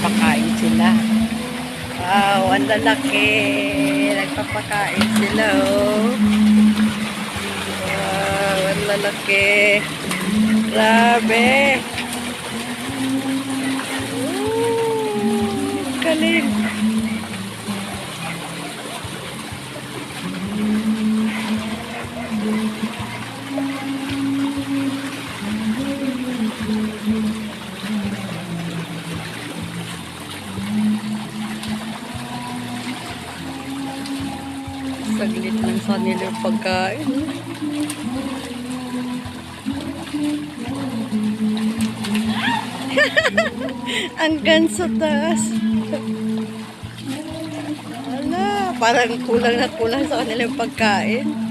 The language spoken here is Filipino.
nagpapakain sila. Wow, ang lalaki. Nagpapakain sila, oh. Wow, ang lalaki. Grabe. Galing. Saglit lang sa nila yung pagkain. Hanggang sa taas. Wala, parang kulang na kulang sa kanila yung pagkain.